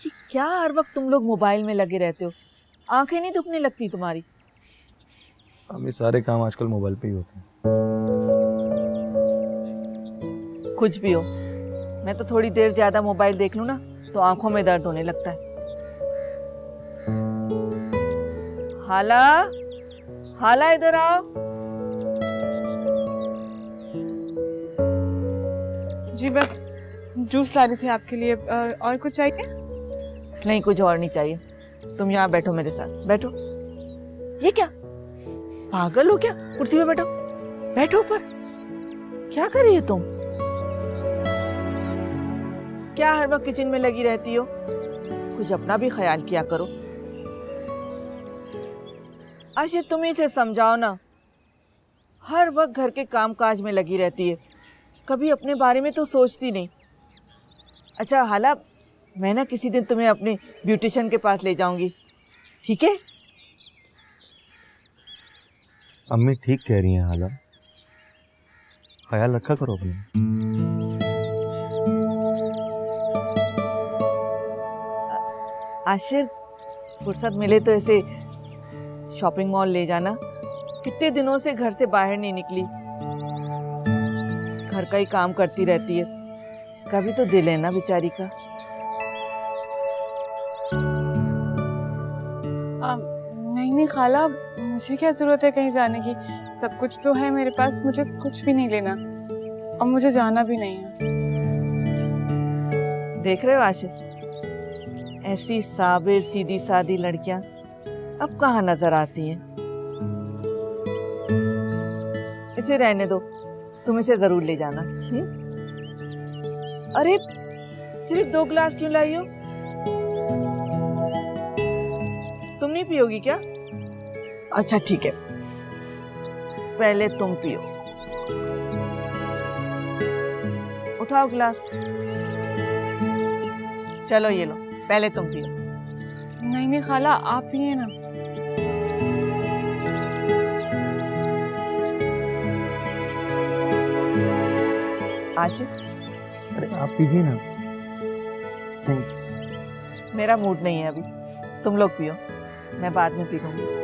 ये क्या हर वक्त तुम लोग मोबाइल में लगे रहते हो? आंखें नहीं दुखने लगती तुम्हारी? हमें सारे काम आजकल मोबाइल पे ही होते हैं। कुछ भी हो, मैं तो थोड़ी देर ज्यादा मोबाइल देख लूं ना तो आंखों में दर्द होने लगता है। हाला, हाला इधर आओ। जी बस जूस ला रही थी आपके लिए। और कुछ चाहिए? नहीं, कुछ और नहीं चाहिए। तुम यहाँ बैठो, मेरे साथ बैठो। ये क्या, पागल हो क्या? कुर्सी पे बैठो, बैठो ऊपर। क्या कर रही हो तुम? क्या हर वक्त किचन में लगी रहती हो? कुछ अपना भी ख्याल किया करो। आशिर, तुम इसे समझाओ ना, हर वक्त घर के काम काज में लगी रहती है, कभी अपने बारे में तो सोचती नहीं। अच्छा हाला, मैं ना किसी दिन तुम्हें अपने ब्यूटिशियन के पास ले जाऊंगी, ठीक है? अम्मी ठीक कह रही हैं हाला, ख्याल रखा करो अपना। आशिर, फुर्सत मिले तो ऐसे शॉपिंग मॉल ले जाना। कितने दिनों से घर से बाहर नहीं निकली, घर का ही काम करती रहती है। इसका भी तो दिल है ना बेचारी का। नहीं खाला, मुझे क्या जरूरत है कहीं जाने की? सब कुछ तो है मेरे पास, मुझे कुछ भी नहीं लेना और मुझे जाना भी नहीं है। देख रहे हो आशिर, ऐसी साबिर सीधी सादी लड़कियां अब कहाँ नजर आती हैं। इसे रहने दो, तुम इसे जरूर ले जाना। अरे सिर्फ 2 गिलास क्यों लाई हो? तुम नहीं पियोगी क्या? अच्छा ठीक है, पहले तुम पियो। उठाओ गिलास, चलो ये लो, पहले तुम पियो। नहीं खाला, आप पिए ना। आशिफ, अरे आप पीजिए ना। मेरा मूड नहीं है अभी, तुम लोग पियो, मैं बाद में पी लूंगी।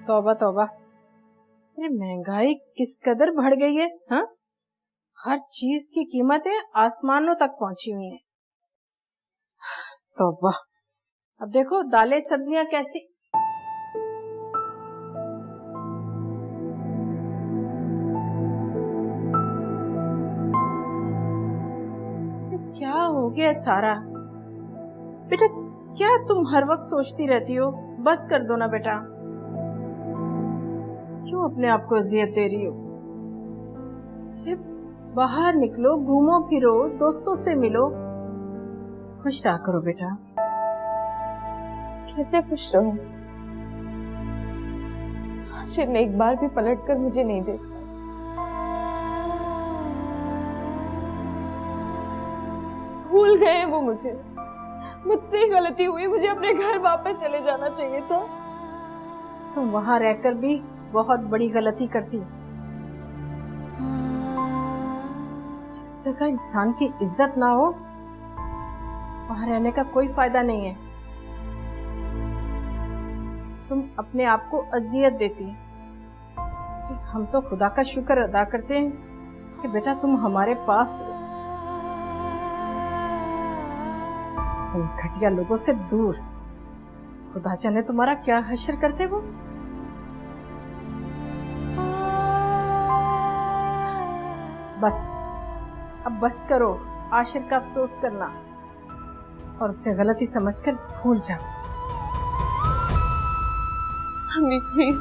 तौबा तौबा, अरे महंगाई किस कदर बढ़ गई है। हाँ, हर चीज की कीमतें आसमानों तक पहुंची हुई हैं। तौबा, अब देखो दालें सब्जियां कैसी। क्या हो गया सारा? बेटा क्या तुम हर वक्त सोचती रहती हो? बस कर दो ना बेटा, क्यों अपने आप को अजियत दे रही हो? अरे बाहर निकलो, घूमो फिरो, दोस्तों से मिलो, खुश रहा करो बेटा। कैसे खुश रहूं? आशिर ने एक बार भी पलट कर मुझे नहीं देखा। भूल गए वो मुझे, मुझसे ही गलती हुई, मुझे अपने घर वापस चले जाना चाहिए था। तुम वहां रहकर भी बहुत बड़ी गलती करती। जिस जगह इंसान की इज्जत ना हो वहां रहने का कोई फायदा नहीं है। तुम अपने आप को अजियत देती। हम तो खुदा का शुक्र अदा करते हैं कि बेटा तुम हमारे पास हो, इन घटिया लोगों से दूर। खुदा जाने तुम्हारा क्या हश्र करते वो। बस अब बस करो आशिर का अफसोस करना और उसे गलती समझकर भूल जाओ। मम्मी प्लीज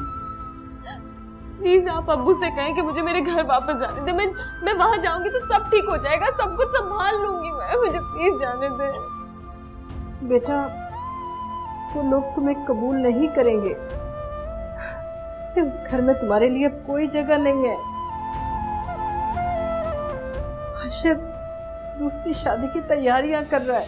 प्लीज आप अब्बू से कहें कि मुझे मेरे घर वापस जाने दे। मैं वहां जाऊंगी तो सब ठीक हो जाएगा, सब कुछ संभाल लूंगी मैं। मुझे प्लीज जाने दे। बेटा वो लोग तुम्हें कबूल नहीं करेंगे, उस घर में तुम्हारे लिए कोई जगह नहीं है। आशिर दूसरी शादी की तैयारियां कर रहा है।